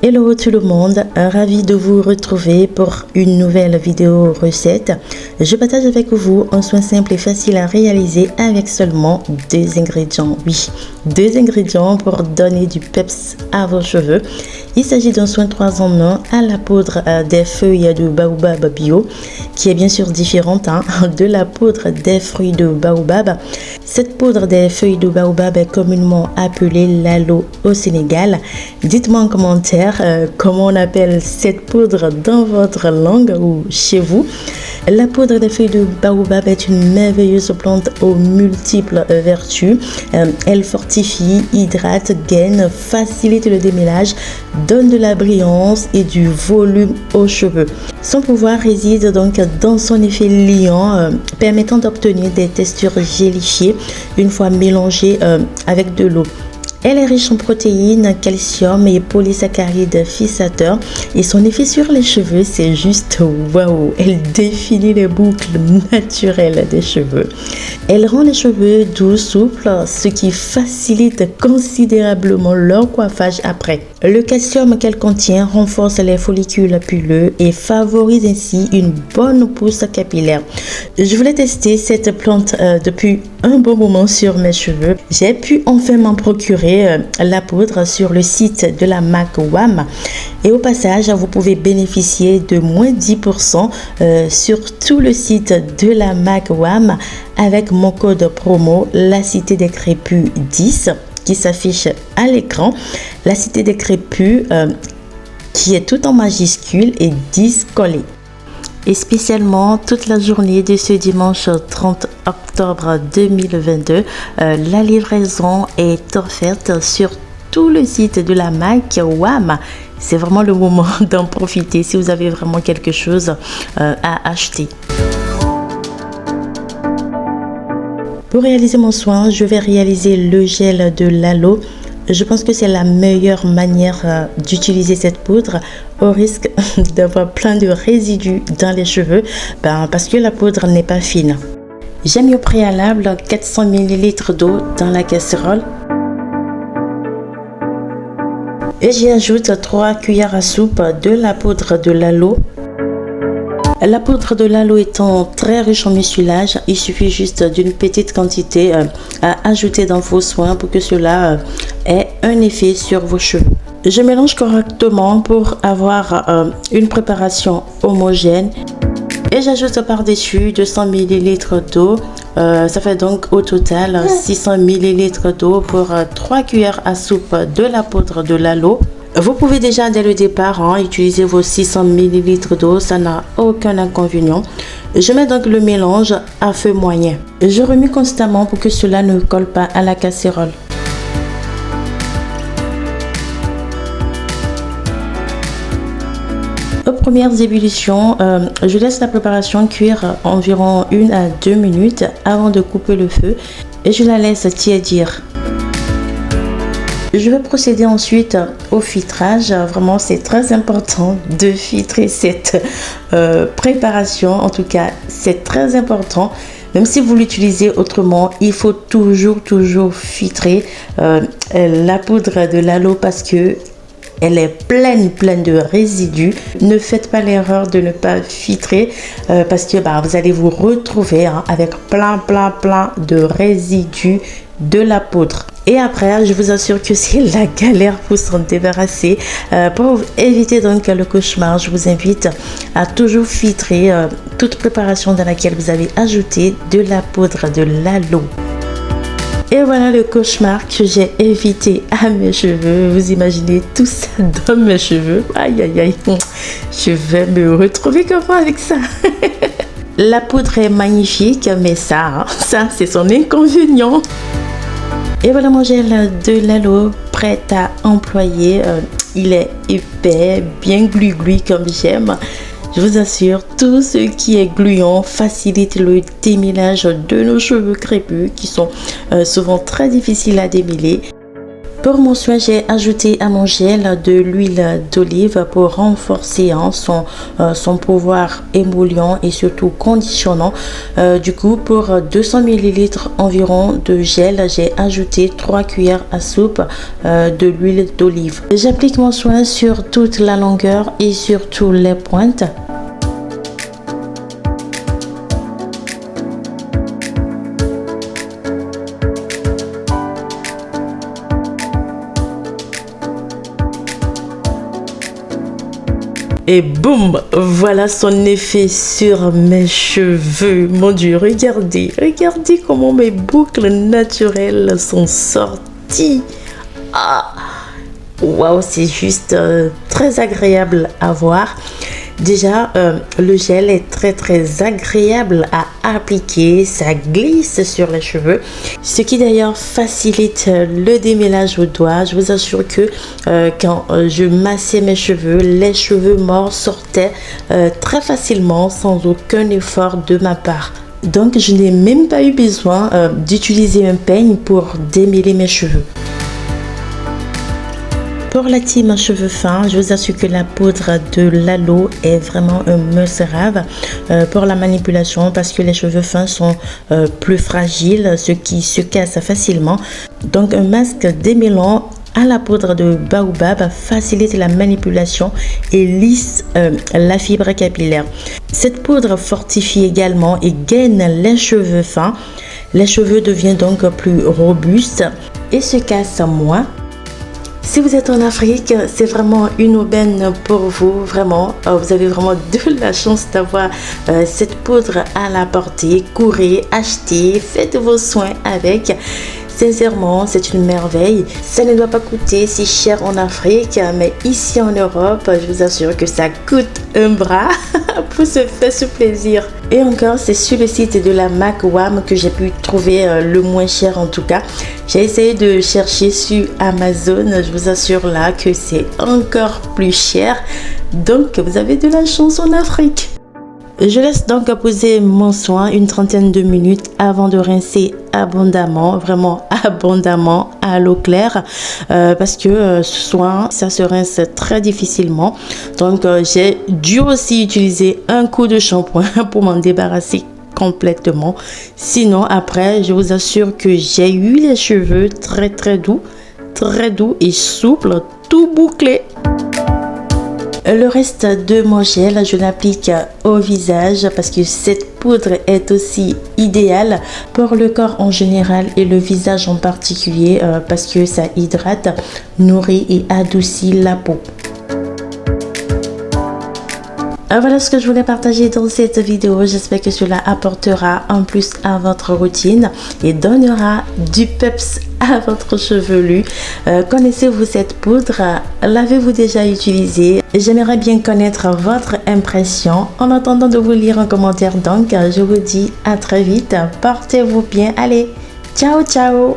Hello tout le monde, ravi de vous retrouver pour une nouvelle vidéo recette. Je partage avec vous un soin simple et facile à réaliser avec seulement 2 ingrédients. Oui, 2 ingrédients pour donner du peps à vos cheveux. Il s'agit d'un soin 3 en 1 à la poudre des feuilles de baobab bio, qui est bien sûr différente de la poudre des fruits de baobab. Cette poudre des feuilles de baobab est communément appelée l'aloe au Sénégal. Dites-moi en commentaire comment on appelle cette poudre dans votre langue ou chez vous. La poudre des feuilles de baobab est une merveilleuse plante aux multiples vertus. Elle fortifie, hydrate, gaine, facilite le démêlage, donne de la brillance et du volume aux cheveux. Son pouvoir réside donc dans son effet liant, permettant d'obtenir des textures gélifiées une fois mélangées avec de l'eau. Elle est riche en protéines, calcium et polysaccharides fixateurs et son effet sur les cheveux, c'est juste waouh! Elle définit les boucles naturelles des cheveux. Elle rend les cheveux doux, souples, ce qui facilite considérablement leur coiffage après. Le calcium qu'elle contient renforce les follicules pileux et favorise ainsi une bonne pousse capillaire. Je voulais tester cette plante depuis un bon moment sur mes cheveux. J'ai pu enfin m'en procurer la poudre sur le site de la marque WAM et au passage vous pouvez bénéficier de moins 10% sur tout le site de la marque WAM avec mon code promo la cité des crépus 10 qui s'affiche à l'écran, la cité des crépus qui est tout en majuscule et 10 collé. Et spécialement toute la journée de ce dimanche 30 octobre 2022, la livraison est offerte sur tout le site de la marque WAM. C'est vraiment le moment d'en profiter si vous avez vraiment quelque chose à acheter. Pour réaliser mon soin, je vais réaliser le gel de l'aloe. Je pense que c'est la meilleure manière d'utiliser cette poudre au risque d'avoir plein de résidus dans les cheveux parce que la poudre n'est pas fine. J'ai mis au préalable 400 ml d'eau dans la casserole et j'y ajoute 3 cuillères à soupe de la poudre de l'aloe. La poudre de l'aloe étant très riche en mucilage, il suffit juste d'une petite quantité à ajouter dans vos soins pour que cela ait un effet sur vos cheveux. Je mélange correctement pour avoir une préparation homogène et j'ajoute par-dessus 200 ml d'eau. Ça fait donc au total 600 ml d'eau pour 3 cuillères à soupe de la poudre de l'aloe. Vous pouvez déjà dès le départ utiliser vos 600 ml d'eau, ça n'a aucun inconvénient. Je mets donc le mélange à feu moyen. Je remue constamment pour que cela ne colle pas à la casserole. Aux premières ébullitions, je laisse la préparation cuire environ 1 à 2 minutes avant de couper le feu et je la laisse tiédir. Je vais procéder ensuite au filtrage. Vraiment, c'est très important de filtrer cette préparation. En tout cas, c'est très important. Même si vous l'utilisez autrement, il faut toujours filtrer la poudre de l'aloe parce que elle est pleine de résidus. Ne faites pas l'erreur de ne pas filtrer parce que vous allez vous retrouver avec plein de résidus de la poudre. Et après, je vous assure que c'est la galère pour s'en débarrasser. Pour éviter donc le cauchemar, je vous invite à toujours filtrer toute préparation dans laquelle vous avez ajouté de la poudre de l'aloe. Et voilà le cauchemar que j'ai évité à mes cheveux. Vous imaginez tout ça dans mes cheveux. Aïe. Je vais me retrouver comment avec ça? La poudre est magnifique, mais ça c'est son inconvénient. Et voilà mon gel de l'aloe prêt à employer. Il est épais, bien glu-glu comme j'aime. Je vous assure, tout ce qui est gluant facilite le démêlage de nos cheveux crépus qui sont souvent très difficiles à démêler. Pour mon soin, j'ai ajouté à mon gel de l'huile d'olive pour renforcer son pouvoir émollient et surtout conditionnant. Du coup, pour 200 ml environ de gel, j'ai ajouté 3 cuillères à soupe de l'huile d'olive. J'applique mon soin sur toute la longueur et sur toutes les pointes. Et boum, voilà son effet sur mes cheveux. Mon Dieu, regardez comment mes boucles naturelles sont sorties. Ah, waouh, c'est juste très agréable à voir. Déjà, le gel est très agréable à appliquer, ça glisse sur les cheveux, ce qui d'ailleurs facilite le démêlage au doigt. Je vous assure que quand je massais mes cheveux, les cheveux morts sortaient très facilement sans aucun effort de ma part. Donc, je n'ai même pas eu besoin d'utiliser un peigne pour démêler mes cheveux. Pour la team cheveux fins, je vous assure que la poudre de l'aloe est vraiment un must-have pour la manipulation parce que les cheveux fins sont plus fragiles, ce qui se casse facilement. Donc un masque démêlant à la poudre de baobab facilite la manipulation et lisse la fibre capillaire. Cette poudre fortifie également et gaine les cheveux fins. Les cheveux deviennent donc plus robustes et se cassent moins. Si vous êtes en Afrique, c'est vraiment une aubaine pour vous, vraiment. Vous avez vraiment de la chance d'avoir cette poudre à la portée. Courez, achetez, faites vos soins avec. Sincèrement, c'est une merveille. Ça ne doit pas coûter si cher en Afrique, mais ici en Europe, je vous assure que ça coûte un bras pour se faire ce plaisir. Et encore, c'est sur le site de la marque WAM que j'ai pu trouver le moins cher en tout cas. J'ai essayé de chercher sur Amazon, je vous assure là que c'est encore plus cher. Donc, vous avez de la chance en Afrique. Je laisse donc poser mon soin une trentaine de minutes avant de rincer abondamment, vraiment abondamment à l'eau claire parce que ce soin ça se rince très difficilement. Donc j'ai dû aussi utiliser un coup de shampoing pour m'en débarrasser complètement. Sinon après, je vous assure que j'ai eu les cheveux très doux et souples, tout bouclé. Le reste de mon gel, je l'applique au visage parce que cette poudre est aussi idéale pour le corps en général et le visage en particulier parce que ça hydrate, nourrit et adoucit la peau. Voilà ce que je voulais partager dans cette vidéo. J'espère que cela apportera un plus à votre routine et donnera du peps à votre chevelu. Connaissez-vous cette poudre? L'avez-vous déjà utilisée? J'aimerais bien connaître votre impression. En attendant de vous lire en commentaire, donc, je vous dis à très vite. Portez-vous bien. Allez, ciao!